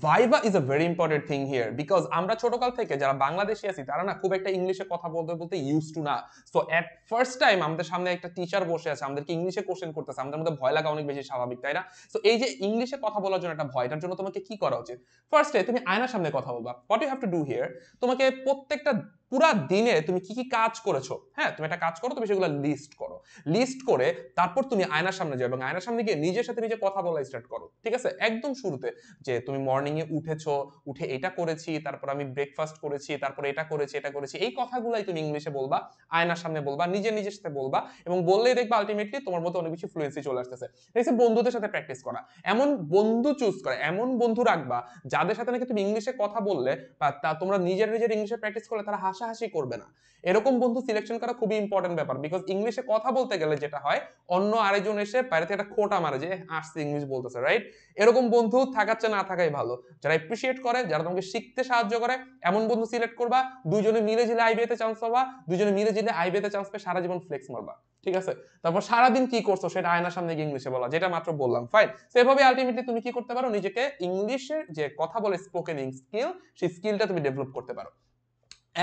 A: viva is a very important thing here, because আমরা ছোটকাল থেকে যারা বাংলাদেশি আছি তারা না খুব একটা ইংলিশে কথা বলতে বলতে ইউজ টু না। সো এট ফার্স্ট টাইম আমাদের সামনে একটা টিচার বসে আছে, আমাদেরকে ইংলিশে কোশ্চেন করতেছে, আমাদের মধ্যে ভয় লাগা অনেক বেশি স্বাভাবিক, তাই না? সো এই যে ইংলিশে কথা বলার জন্য একটা ভয়, এটার জন্য তোমাকে কি করা উচিত? ফার্স্টে তুমি আয়নার সামনে কথা বলবা। What you have to do here, তোমাকে প্রত্যেকটা পুরা দিনে তুমি কি কি কাজ করেছো, হ্যাঁ তুমি একটা কাজ করো, তুমি সেগুলো লিস্ট করো। লিস্ট করে তারপর তুমি আয়নার সামনে যাও এবং আয়নার সামনে গিয়ে নিজের সাথে নিজে কথা বলা স্টার্ট করো, ঠিক আছে? একদম শুরুতে যে তুমি মর্নিং এ উঠেছো, উঠে এটা করেছি, তারপর আমি ব্রেকফাস্ট করেছি, তারপর এটা করেছি, এটা করেছি, এই কথাগুলাই তুমি ইংলিশে বলবা, আয়নার সামনে বলবা, নিজের নিজের সাথে বলবা, এবং বললেই দেখবা আলটিমেটলি তোমার মধ্যে অনেক বেশি ফ্লুয়েন্সি চলে আসতেছে। দেখছি বন্ধুদের সাথে প্র্যাকটিস করা, এমন বন্ধু চুজ করা, এমন বন্ধু রাখবা যাদের সাথে নাকি তুমি ইংলিশে কথা বললে বা তোমরা নিজের নিজের ইংলিশে প্র্যাকটিস করলে তারা হাসাহাসি করবে না। এরকম বন্ধু সিলেকশন করা খুবই ইম্পর্টেন্ট ব্যাপার, বিকজ ইংলিশে কথা বলতে গেলে যেটা হয়, অন্য আরেকজন এসে বাইরে থেকে একটা খোঁটা মারে যে আসছে ইংলিশ বলতেছে, রাইট? এরকম বন্ধু থাকাচ্ছে না থাকাই ভালো। যারা এপ্রিসিয়েট করে, যারা তোমাকে শিখতে সাহায্য করে, এমন বন্ধু সিলেক্ট করবা। দুইজনে মিলে জিলে আইবিএ তে চান্স পাবা, দুইজনে মিলে জিলে আইবিএ তে চান্স পেয়ে সারা জীবন ফ্লেক্স মারবা, ঠিক আছে? তারপর সারাদিন কি করছো সেটা আয়নার সামনে গিয়ে ইংলিশে বলা, যেটা মাত্র বললাম, ফাইন। সেভাবে আলটিমেটলি তুমি কি করতে পারো, নিজেকে ইংলিশের যে কথা বলে স্পোকেন স্কিল, সেই স্কিলটা তুমি ডেভেলপ করতে পারো।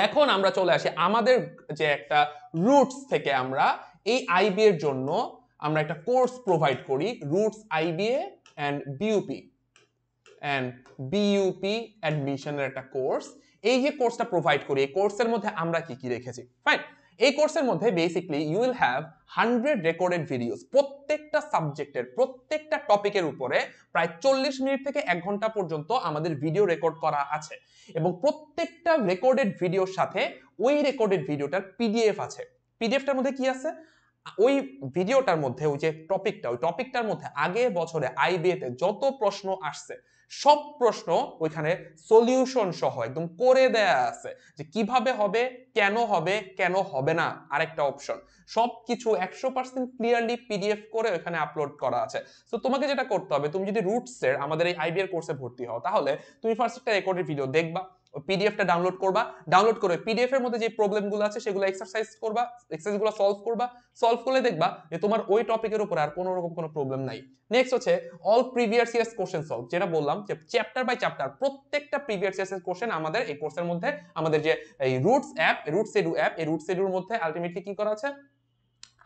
A: এখন আমরা চলে আসি আমাদের যে একটা রুটস থেকে, আমরা এই আইবিএ এর জন্য আমরা একটা কোর্স প্রোভাইড করি, রুটস আইবিএ এন্ড বিইউপি অ্যাডমিশনের একটা কোর্স। এই যে কোর্সটা প্রোভাইড করি, এই কোর্সের মধ্যে আমরা কি কি রেখেছি, ফাইন। এই কোর্সের মধ্যে basically you will have 100 recorded videos, প্রত্যেকটা সাবজেক্টের প্রত্যেকটা টপিকের উপরে প্রায় 40 মিনিট থেকে 1 ঘন্টা পর্যন্ত আমাদের ভিডিও রেকর্ড করা আছে, এবং প্রত্যেকটা রেকর্ডেড ভিডিওর সাথে ওই রেকর্ডেড ভিডিওটার পিডিএফ আছে। পিডিএফটার মধ্যে কি আছে? ওই ভিডিওটার মধ্যে ওই যে টপিকটা, ওই টপিকটার মধ্যে আগে বছরে আইবিএ তে যত প্রশ্ন আসছে সব প্রশ্ন ওইখানে সলিউশন সহ একদম করে দেয়া আছে, যে কিভাবে হবে, কেন হবে না, আরেকটা অপশন, সবকিছু 100% ক্লিয়ারলি পিডিএফ করে ওখানে আপলোড করা আছে। তো তোমাকে যেটা করতে হবে, তুমি যদি রুটস এর আমাদের এই আইবিএ কোর্সে ভর্তি হও, তাহলে তুমি ফার্স্ট একটা রেকর্ডেড ভিডিও দেখবা, পিডিএফটা ডাউনলোড করবা, ডাউনলোড করে পিডিএফ এর মধ্যে যে প্রবলেমগুলো আছে সেগুলো এক্সারসাইজ করবা, এক্সারসাইজগুলো সলভ করবা, সলভ করলে দেখবা যে তোমার ওই টপিকের উপর আর কোনো রকম কোনো প্রবলেম নাই। নেক্সট হচ্ছে all previous years question solve, যেটা বললাম যে চ্যাপ্টার বাই চ্যাপ্টার প্রত্যেকটা প্রিভিয়াস ইয়ার্স এর কোশ্চেন আমাদের এই কোর্সের মধ্যে, আমাদের যে এই roots app, roots edu app, এই রুটস এডুর মধ্যে আলটিমেটলি কি করা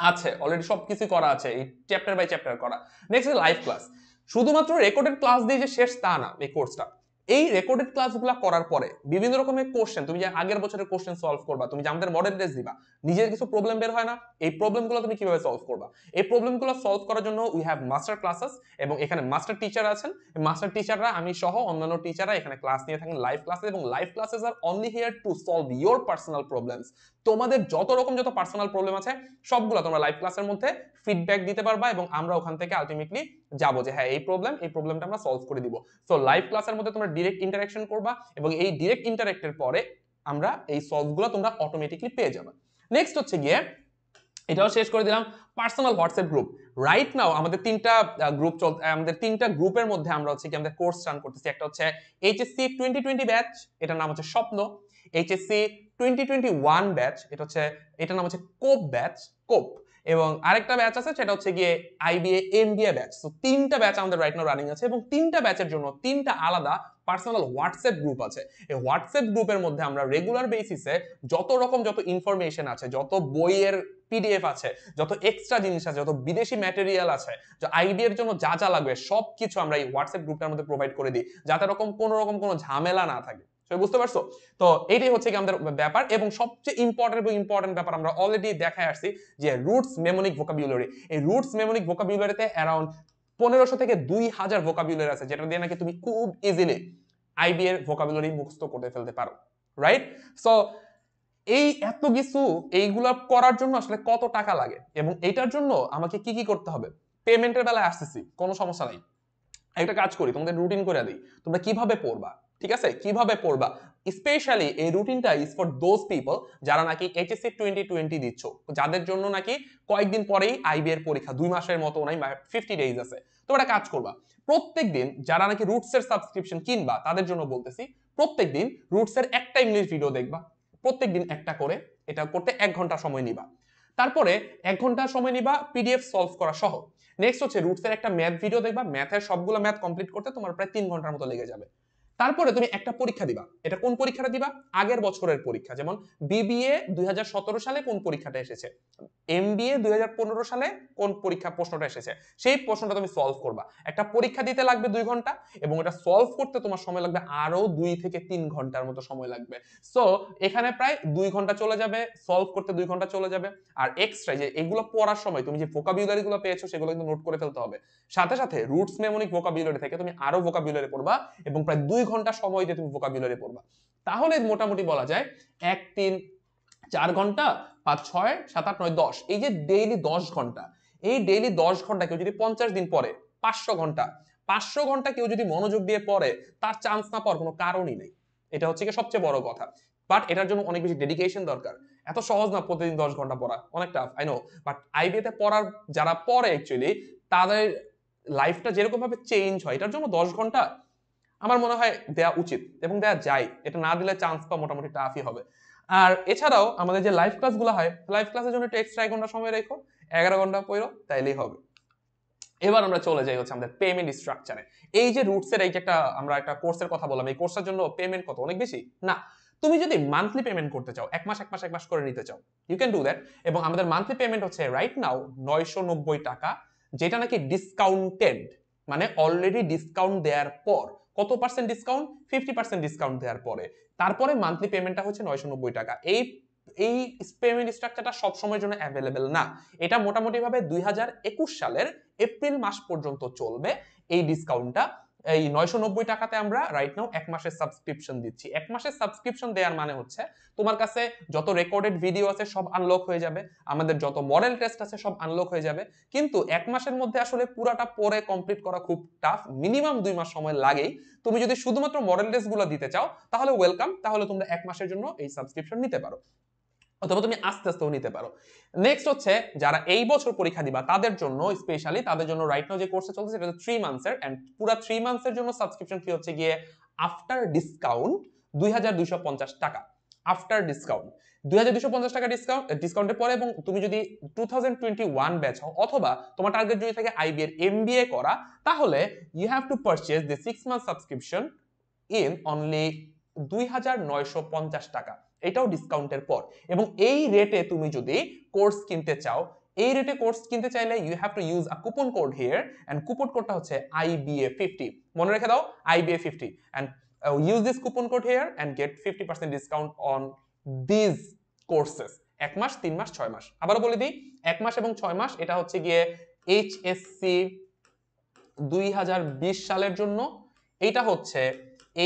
A: আছে, অলরেডি সবকিছু করা আছে, এই চ্যাপ্টার বাই চ্যাপ্টার করা। নেক্সট লাইভ ক্লাস, শুধুমাত্র রেকর্ডেড ক্লাস দিয়ে যে শেষ তা না এই কোর্সটা। এই রেকর্ডেড ক্লাসগুলো করার পরে বিভিন্ন রকমের কোশ্চেন, তুমি যে আগের বছরের কোশ্চেন সলভ করবা, তুমি যে আমাদের মডেল টেস্ট দিবা, নিজের কিছু প্রবলেম বের হয় না, এই প্রবলেমগুলো তুমি কিভাবে সলভ করবা, এই প্রবলেমগুলো সলভ করার জন্য উই হ্যাভ মাস্টার ক্লাসেস, এবং এখানে মাস্টার টিচার আছেন। মাস্টার টিচাররা, আমি সহ অন্যান্য টিচাররা এখানে ক্লাস নিয়ে থাকেন লাইভ ক্লাসে, এবং live classes are only here to solve your personal problems. তোমাদের যত রকম যত পার্সোনাল প্রবলেম আছে সবগুলো তোমরা লাইভ ক্লাসের মধ্যে ফিডব্যাক দিতে পারবা, এবং আমরা ওখান থেকে আলটিমেটলি যাবো যে হ্যাঁ এই প্রবলেমটা আমরা সলভ করে দিব। সো লাইভ ক্লাসের মধ্যে তোমরা ডিরেক্ট ইন্টারাকশন করবা, এবং এই ডিরেক্ট ইন্টারেক্টের পরে আমরা এই সলভগুলো তোমরা অটোমেটিকলি পেয়ে যাবে। নেক্সট হচ্ছে গিয়ে, এটাও শেষ করে দিলাম, personal WhatsApp group. Right now আমাদের তিনটা গ্রুপ চলছে, আমাদের তিনটা গ্রুপের মধ্যে আমরা হচ্ছে কি আমাদের কোর্স রান করতেছি। একটা হচ্ছে এইচএসসি 2020 ব্যাচ, এটার নাম হচ্ছে স্বপ্ন। এইচএসসি 2021 ব্যাচ, এটার নাম হচ্ছে কোপ ব্যাচ, কোপ। এবং আরেকটা ব্যাচ আছে সেটা হচ্ছে গিয়ে আইবিএ এমবিএ ব্যাচ। সো তিনটা ব্যাচ আমাদের রাইট নাও রানিং আছে এবং তিনটা ব্যাচের জন্য তিনটা আলাদা পার্সোনাল হোয়াটসঅ্যাপ গ্রুপ আছে। এই হোয়াটসঅ্যাপ গ্রুপের মধ্যে আমরা রেগুলার বেসিসে যত ইনফরমেশন আছে, যত বইয়ের পিডিএফ আছে, যত এক্সট্রা জিনিস আছে, যত বিদেশি ম্যাটেরিয়াল আছে, যে আইবি এর জন্য যা যা লাগবে সবকিছু আমরা এই হোয়াটসঅ্যাপ গ্রুপটার মধ্যে প্রোভাইড করে দিই, যাতে কোনো রকম কোনো ঝামেলা না থাকে। বুঝতে পারছো? তো এইটাই হচ্ছে কি আমাদের ব্যাপার। এবং সবচেয়ে ইম্পর্টেন্ট ব্যাপার আমরা অলরেডি দেখায় আসছি যে রুটস মেমোনিক ভোকাবুলারি। এই রুটস মেমোনিক ভোকাবুলারিতে অ্যারাউন্ড 1500 থেকে 2000 ভোকাবুলারি আছে, যেটা দিয়ে নাকি তুমি খুব ইজিলি আইবি এর ভোকাবুলারি মুখস্থ করতে ফেলতে পারো, রাইট? সো এই এত কিছু এইগুলা করার জন্য আসলে কত টাকা লাগে এবং এটার জন্য আমাকে কি কি করতে হবে? পেমেন্টের বেলায় আসতেছি, কোনো সমস্যা নাই। একটা কাজ করি, তোমাদের রুটিন করে দিই, তোমরা কিভাবে পড়বা, ঠিক আছে? কিভাবে পড়বা, স্পেশালি এই রুটিনটা ইজ ফর দোজ পিপল যারা নাকি এইচএসসি 2020 দিচ্ছ, যাদের জন্য নাকি কয়েকদিন পরেই আইবি এর পরীক্ষা, 2 মাসের মতো নাই, 50 ডেজ আছে। তো একটা কাজ করবা, প্রত্যেকদিন যারা নাকি রুটসের সাবস্ক্রিপশন কিনবা তাদের জন্য বলতেছি, প্রত্যেকদিন রুটসের একটা ইংলিশ ভিডিও দেখবা, প্রত্যেকদিন একটা করে। এটা করতে 1 ঘন্টা সময় নিবা। তারপরে 1 ঘন্টা সময় নিবা পিডিএফ সলভ করা সহ। নেক্সট হচ্ছে রুটসের একটা ম্যাথ ভিডিও দেখবা, ম্যাথের সবগুলো ম্যাথ কমপ্লিট করতে তোমার প্রায় 3 ঘন্টার মতো লেগে যাবে। তারপরে তুমি একটা পরীক্ষা দিবা। এটা কোন পরীক্ষাটা দিবা? আগের বছরের পরীক্ষা, যেমন বিবিএ 2017 সালে কোন পরীক্ষাটা এসেছে, এমবিএ 2015 সালে কোন পরীক্ষা প্রশ্নটা এসেছে, সেই প্রশ্নটা তুমি সলভ করবা। একটা পরীক্ষা দিতে লাগবে 2 ঘন্টা এবং এটা সলভ করতে তোমার সময় লাগবে আরো 2 থেকে 3 ঘন্টার মতো সময় লাগবে। সো এখানে প্রায় 2 ঘন্টা চলে যাবে, সলভ করতে 2 ঘন্টা চলে যাবে। আর এক্সট্রা যে এগুলো পড়ার সময় তুমি যে ভোকাবুলারি গুলো পেয়েছো সেগুলো কিন্তু নোট করে ফেলতে হবে। সাথে সাথে রুটস মেমোনিক ভোকাবুলারি থেকে তুমি আরো ভোকাবুলারি পড়বা এবং প্রায় 2 ঘন্টা সময় দিয়ে তুমি ভোকাবুলারি পড়বা। তাহলে মোটামুটি বলা যায় 1 3 4 ঘন্টা 5 6 7 8 9 10, এই যে ডেইলি 10 ঘন্টা, এই ডেইলি 10 ঘন্টা কেউ যদি 50 দিন পরে 500 ঘন্টা, 500 ঘন্টা কেউ যদি মনোযোগ দিয়ে পড়ে, তার চান্স না পাওয়ার কোনো কারণই নেই। এটা হচ্ছে কি সবচেয়ে বড় কথা। বাট এটার জন্য অনেক বেশি ডেডিকেশন দরকার। এত সহজ না প্রতিদিন 10 ঘন্টা পড়া, অনেক tough, I know. But IBA তে পড়ার যারা পড়ে অ্যাকচুয়ালি তাদের লাইফটা যেরকম ভাবে চেঞ্জ হয়, এটার জন্য 10 ঘন্টা আমার মনে হয় দেয়া উচিত এবং দেয়া যায়। এটা না দিলে চান্স পাওয়া মোটামুটি টাফই হবে। আর এছাড়াও আমাদের যে লাইভ ক্লাসগুলো হয়, লাইভ ক্লাসের জন্য একটু এক্সট্রা 1 ঘন্টা সময় রেখো, 11 ঘন্টা পড়ো, তাইলেই হবে। এবার আমরা চলে যাই হচ্ছে আমাদের পেমেন্ট স্ট্রাকচারে। এই যে রুটসের এই যে আমরা একটা কোর্সের কথা বললাম, এই কোর্সের জন্য পেমেন্ট কত? অনেক বেশি না। তুমি যদি মান্থলি পেমেন্ট করতে চাও, এক মাস করে নিতে চাও, ইউ ক্যান ডু দ্যাট। এবং আমাদের মান্থলি পেমেন্ট হচ্ছে রাইট নাও 990 টাকা, যেটা নাকি ডিসকাউন্টেড, মানে অলরেডি ডিসকাউন্ট দেওয়ার পর। কত পার্সেন্ট ডিসকাউন্ট? 50% ডিসকাউন্ট দেওয়ার পরে। তারপরে মান্থলি পেমেন্টটা হচ্ছে 990 টাকা। এই পেমেন্ট স্ট্রাকচারটা সব সময়ের জন্য অ্যাভেলেবেল না। এটা মোটামুটি ভাবে 2021 সালের এপ্রিল মাস পর্যন্ত চলবে এই ডিসকাউন্টটা। এই 990 টাকাতে আমরা রাইট নাও 1 মাসের সাবস্ক্রিপশন দিচ্ছি। 1 মাসের সাবস্ক্রিপশন দেওয়ার মানে হচ্ছে তোমার কাছে যত রেকর্ডেড ভিডিও আছে সব আনলক হয়ে যাবে, আমাদের যত মডেল টেস্ট আছে সব আনলক হয়ে যাবে। কিন্তু 1 মাসের মধ্যে আসলে পুরাটা পড়ে কমপ্লিট করা খুব টাফ, মিনিমাম 2 মাস সময় লাগেই। তুমি যদি শুধুমাত্র মডেল টেস্ট গুলো দিতে চাও তাহলে ওয়েলকাম, তাহলে তোমরা 1 মাসের জন্য এই সাবস্ক্রিপশন নিতে পারো, অথবা তুমি আস্তে আস্তেও নিতে পারো। নেক্সট হচ্ছে যারা এই বছর পরীক্ষা দিবা তাদের জন্য স্পেশালি, তাদের জন্য রাইট নাও যে কোর্সটা চলছে সেটা হচ্ছে 3 মান্থসের, এন্ড পুরো 3 মান্থসের জন্য সাবস্ক্রিপশন ফি হচ্ছে গিয়ে আফটার ডিসকাউন্ট 2250 টাকা। আফটার ডিসকাউন্ট 2250 টাকা ডিসকাউন্টের পরে। এবং তুমি যদি 2021 ব্যাচ হও অথবা তোমার টার্গেট যদি থাকে আইবি এর এমবিএ করা, তাহলে you have to purchase the 6 month subscription in only 2950 টাকা, এটাও ডিসকাউন্টের পর। এবং এই রেটে তুমি যদি কোর্স কিনতে চাও, এই রেটে কোর্স কিনতে চাইলে you have to use a coupon code here, and coupon কোডটা হচ্ছে IBA50। মনে রেখে দাও, IBA50, and use this coupon code here and get 50% discount on this courses. 1 মাস, 3 মাস, 6 মাস। আবারও বলে দিই, 1 মাস এবং 6 মাস এটা হচ্ছে গিয়ে এইচএসসি 2020 সালের জন্য, এটা হচ্ছে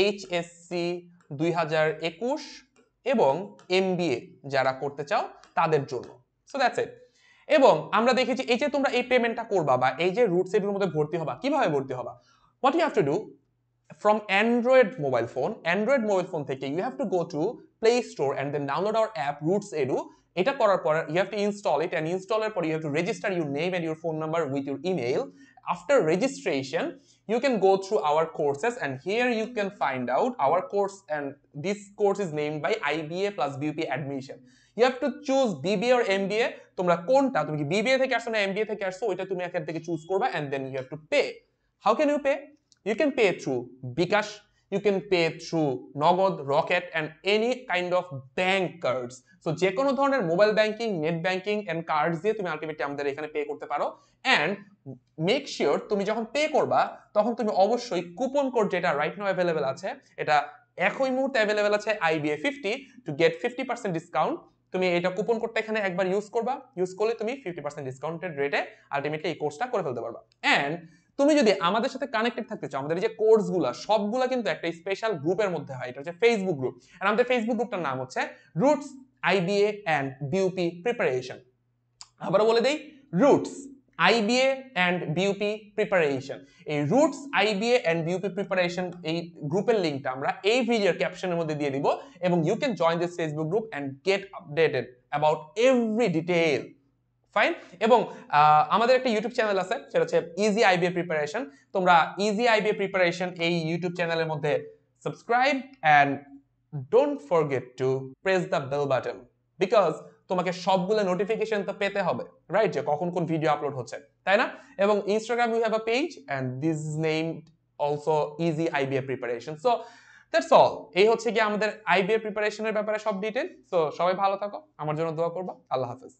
A: এইচএসসি 2021 এবং এমবিএ যারা করতে চাও তাদের জন্য। সো দ্যাটস ইট। এবং আমরা দেখেছি এই যে তোমরা এই পেমেন্টটা করবা বা এই যে রুটস এর মধ্যে ভর্তি হবা, কিভাবে ভর্তি হবা? What you have to do, from Android mobile phone থেকে you have to go to Play Store and then download our app Roots Edu. এটা করার পর you have to install it, and install এর পর you have to register your name and your phone number with your email. After registration you can go through our courses, and here you can find out our course, and this course is named by IBA plus BUP admission. You have to choose BBA or MBA, তোমরা কোনটা, তুমি কি BBA থেকে আসছো না MBA থেকে আসছো, ওইটা তুমি এখান থেকে চুজ করবা and then you have to pay. How can you pay? You can pay through bKash, you can pay through Nagad, Rocket and any kind of bank cards. So যে কোনো ধরনের mobile banking, net banking and cards দিয়ে তুমি ultimately আমাদের এখানে pay করতে পারো। And make sure তুমি যখন পে করবা তখন তুমি অবশ্যই কুপন কোড যেটা রাইট নাও অ্যাভেলেবেল আছে, এটা একই মুহূর্তে অ্যাভেলেবেল আছে IBA50 টু গেট 50% ডিসকাউন্ট। তুমি এটা কুপন কোডটা এখানে একবার ইউজ করবা, ইউজ করলে তুমি 50% ডিসকাউন্টেড রেটে আলটিমেটলি এই কোর্সটা করে ফেলতে পারবা। এন্ড তুমি যদি আমাদের সাথে কানেক্টেড থাকতে চাও, আমাদের এই যে কোর্সগুলো সবগুলা কিন্তু একটা স্পেশাল গ্রুপের মধ্যে হয়, এটা হচ্ছে ফেসবুক গ্রুপ। আর আমাদের ফেসবুক গ্রুপটার নাম হচ্ছে roots IBA and BUP preparation. আবারও বলে দেই, roots IBA and BUP preparation. এই roots IBA and BUP preparation এই গ্রুপের লিংকটা আমরা এই ভিডিওর ক্যাপশনের মধ্যে দিয়ে দিব, এবং you can join this Facebook group and get updated about every detail. Fine. এবং আমাদের একটা ইউটিউব চ্যানেল আছে, সেটা হচ্ছে ইজি IBA প্রিপারেশন। তোমরা ইজি IBA প্রিপারেশন এই ইউটিউব চ্যানেলের মধ্যে subscribe and don't forget to press the bell button, because তোমাকে সবগুলো নোটিফিকেশন তো পেতে হবে, রাইট, যে কখন কোন ভিডিও আপলোড হচ্ছে, তাই না? এবং Instagram you have a page and this is named also easy IBA preparation. So that's all. এই হচ্ছে কি আমাদের IBA প্রিপারেশনের ব্যাপারে সব ডিটেল। সো সবাই ভালো থাকো, আমার জন্য দোয়া করবা। আল্লাহ হাফেজ।